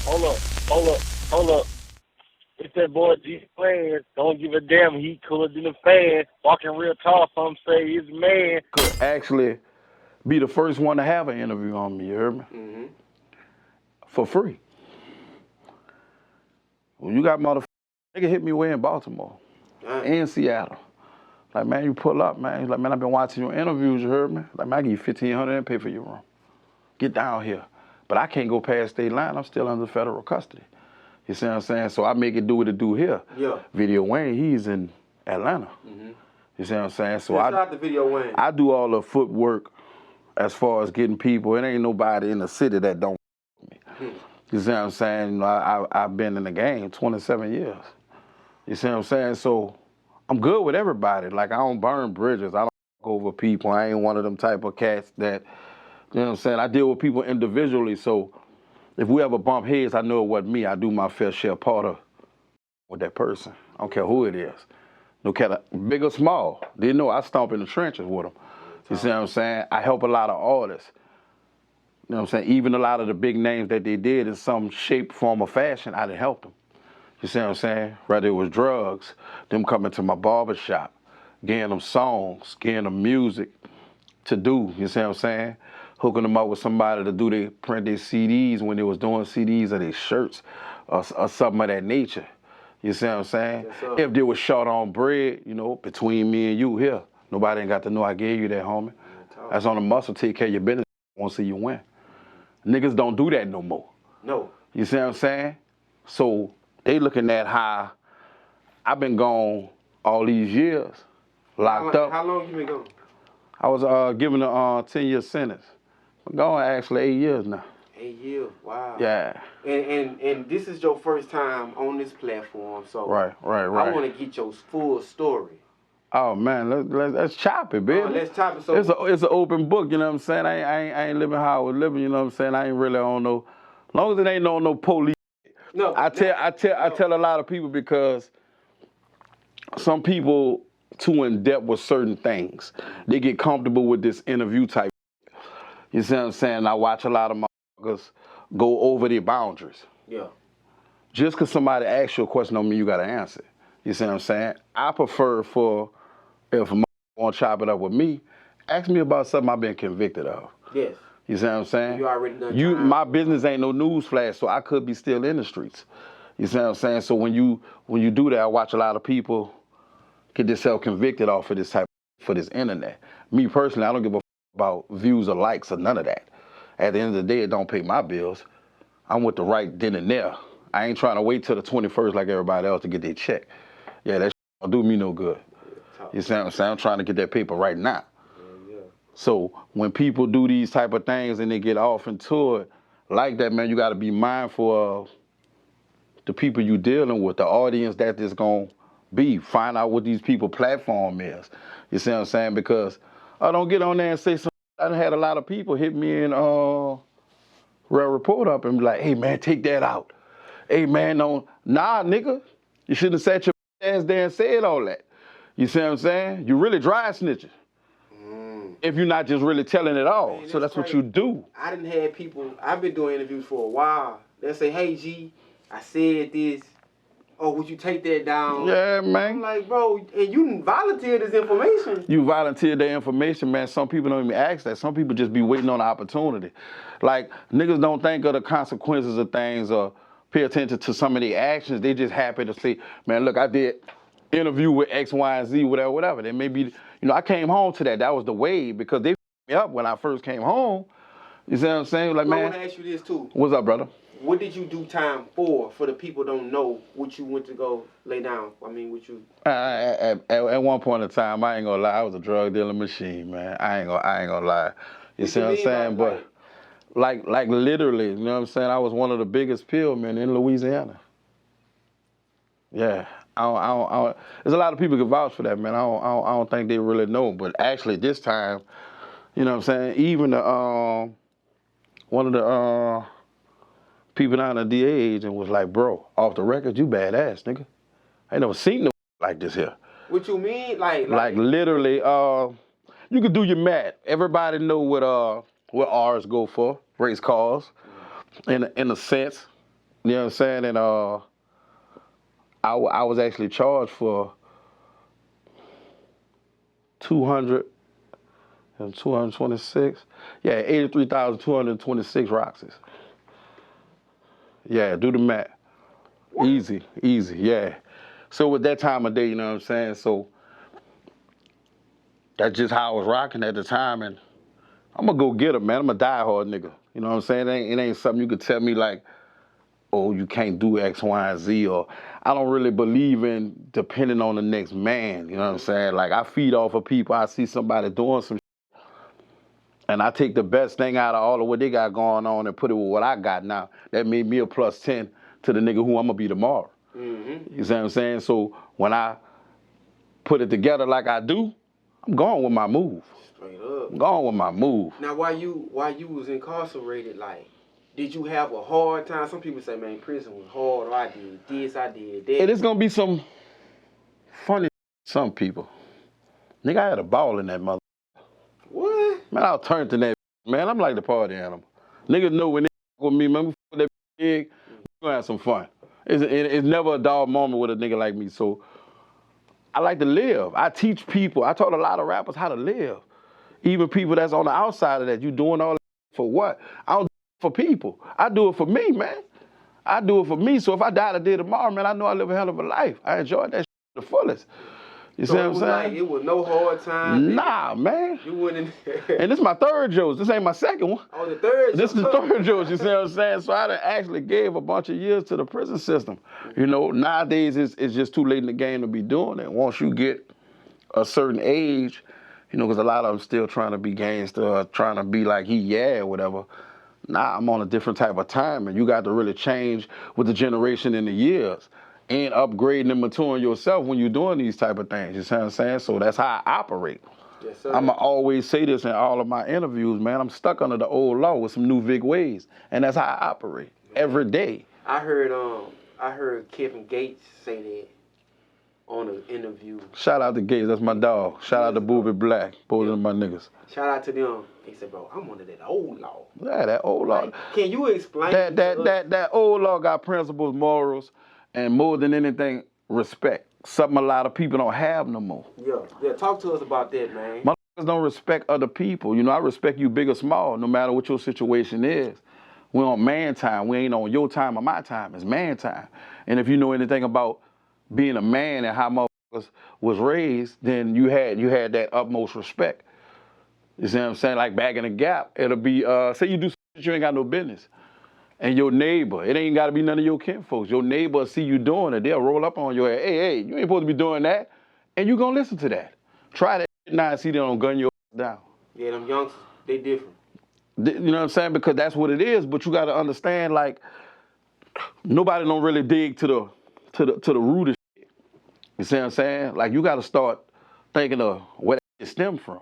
Hold up, hold up, hold up. It's that boy G-Planz. Don't give a damn. He cooler than a fan. Walking real tall, some say he's a man. Could actually be the first one to have an interview on me, you heard me? Mm-hmm. For free. Well, you got motherfuckers, nigga hit me way in Baltimore and Seattle. Like, man, you pull up, man. He's like, man, I've been watching your interviews, you heard me? Like, man, I give you $1,500 and pay for your room. Get down here. But I can't go past state line. I'm still under federal custody. You see what I'm saying? So I make it do what it do here. Yeah. Video Wayne, he's in Atlanta. Mm-hmm. You see what I'm saying? So shout out to Video Wayne. I do all the footwork as far as getting people. It ain't nobody in the city that don't me. You see what I'm saying? You know, I've been in the game 27 years. You see what I'm saying? So I'm good with everybody. Like, I don't burn bridges. I don't go over people. I ain't one of them type of cats that, you know what I'm saying? I deal with people individually. So if we ever bump heads, I know it wasn't me. I do my fair share part of with that person. I don't care who it is. No matter big or small. They know I stomp in the trenches with them. You see what I'm saying? I help a lot of artists. You know what I'm saying? Even a lot of the big names that they did in some shape, form, or fashion, I done helped them. You see what I'm saying? Whether it was drugs, them coming to my barber shop, getting them songs, getting them music to do, you see what I'm saying? Hooking them up with somebody to do print their CDs when they was doing CDs or their shirts or something of that nature. You see what I'm saying? Yes, if they was short on bread, you know, between me and you here, nobody ain't got to know I gave you that, homie. That's on the muscle, take care of your business, won't see you win. Niggas don't do that no more. No. You see what I'm saying? So they looking at how I've been gone all these years, locked up. How long you been gone? I was given a 10-year sentence. I'm gone actually 8 years now. 8 years, wow. Yeah. And this is your first time on this platform, so Right. I want to get your full story. Oh man, let's chop it, baby. Let's chop it. So it's an open book, you know what I'm saying? I ain't living how I was living, you know what I'm saying? I ain't really on no, as long as it ain't no police. No. I tell a lot of people because some people too in depth with certain things. They get comfortable with this interview type. You see what I'm saying? I watch a lot of motherfuckers go over their boundaries. Yeah. Just because somebody asks you a question don't mean you got to answer. You see what I'm saying? I prefer for, if a motherfucker want to chop it up with me, ask me about something I've been convicted of. Yes. You see what I'm saying? You already done. My business ain't no news flash, so I could be still in the streets. You see what I'm saying? So when you do that, I watch a lot of people get themselves convicted off of this for this internet. Me personally, I don't give a about views or likes or none of that. At the end of the day, it don't pay my bills. I'm with the right then and there. I ain't trying to wait till the 21st like everybody else to get their check. Yeah, that don't do me no good. You see what I'm saying? I'm trying to get that paper right now. Yeah. So when people do these type of things and they get off into it like that, man, you got to be mindful of the people you dealing with, the audience that is going to be. Find out what these people platform is. You see what I'm saying? Because I don't get on there and say something. I done had a lot of people hit me and report up and be like, hey, man, take that out. Hey, man, nah, nigga. You shouldn't have sat your ass there and said all that. You see what I'm saying? You really dry snitching. If you're not just really telling it all. Man, so that's what you do. I done had people, I've been doing interviews for a while. They'll say, hey, G, I said this. Oh, would you take that down? Yeah, man. I'm like, bro, and you volunteered this information. You volunteered the information, man. Some people don't even ask that. Some people just be waiting on the opportunity. Like, niggas don't think of the consequences of things or pay attention to some of the actions. They just happy to say, man, look, I did interview with X, Y, and Z, whatever. They may be, you know, I came home to that. That was the wave because they me up when I first came home. You see what I'm saying? Like, man. I want to ask you this, too. What's up, brother? What did you do time for the people don't know what you went to go lay down? I mean, what you... At one point in time, I ain't gonna lie, I was a drug dealing machine, man. I ain't gonna lie. You see what I'm saying? But like literally, you know what I'm saying? I was one of the biggest pill men in Louisiana. Yeah. There's a lot of people who can vouch for that, man. I don't think they really know. But actually, this time, you know what I'm saying? Even the one of the people down at the DA agent was like, bro, off the record, you badass, nigga. I ain't never seen no like this here. What you mean? Like literally, you could do your math. Everybody know what R's go for, race cars, in a sense. You know what I'm saying? And I was actually charged for 226. Yeah, 83,226 Roxys. Yeah, do the math. Easy, yeah. So with that time of day, you know what I'm saying? So that's just how I was rocking at the time, and I'm gonna go get it, man. I'm a diehard nigga. You know what I'm saying? It ain't something you could tell me like, oh, you can't do X, Y, and Z, or I don't really believe in depending on the next man. You know what I'm saying? Like, I feed off of people. I see somebody doing some and I take the best thing out of all of what they got going on and put it with what I got now. That made me a plus 10 to the nigga who I'm gonna be tomorrow. Mm-hmm. You see what I'm saying? So when I put it together like I do, I'm going with my move. Straight up. I'm going with my move. Now, while you was incarcerated, like, did you have a hard time? Some people say, man, prison was hard, or I did this, I did that. And it's gonna be some funny some people. Nigga, I had a ball in that mother. What? Man, I'll turn to that, man. I'm like the party animal. Niggas know when they with me, man, before that big, we gonna have some fun. It's never a dull moment with a nigga like me, so I like to live. I teach people. I taught a lot of rappers how to live. Even people that's on the outside of that. You doing all that for what? I don't do it for people. I do it for me, man. I do it for me. So if I die today tomorrow, man, I know I live a hell of a life. I enjoyed that shit to the fullest. You see what I'm saying? Like, it was no hard time. Nah, man. You went in there. And this is my third Joe's. This ain't my second one. Oh, the third. This is the third Joe's, you see what I'm saying? So I done actually gave a bunch of years to the prison system. You know, nowadays it's just too late in the game to be doing it. Once you get a certain age, you know, because a lot of them still trying to be gangster or trying to be like or whatever. Nah, I'm on a different type of time, and you got to really change with the generation and the years and upgrading and maturing yourself when you're doing these type of things. You see what I'm saying? So that's how I operate. Yes, sir. I'ma always say this in all of my interviews, man. I'm stuck under the old law with some new big ways, and that's how I operate every day. I heard Kevin Gates say that on an interview. Shout out to Gates, that's my dog. Shout out to Booby Black, both of my niggas. Shout out to them. He said, bro, I'm under that old law. Yeah, that old law. Like, can you explain that old law got principles, morals, and more than anything, respect. Something a lot of people don't have no more. Yeah, talk to us about that, man. Motherfuckers don't respect other people. You know, I respect you big or small, no matter what your situation is. We're on man time. We ain't on your time or my time. It's man time. And if you know anything about being a man and how motherfuckers was raised, then you had that utmost respect. You see what I'm saying? Like back in the Gap, it'll be, say you do something you ain't got no business. And your neighbor, it ain't got to be none of your kinfolks. Your neighbor will see you doing it. They'll roll up on your head. Hey, you ain't supposed to be doing that. And you going to listen to that. Try that now and see they don't gun your down. Yeah, them youngsters, they different. You know what I'm saying? Because that's what it is. But you got to understand, like, nobody don't really dig to the root of shit. You see what I'm saying? Like, you got to start thinking of where that shit stem from.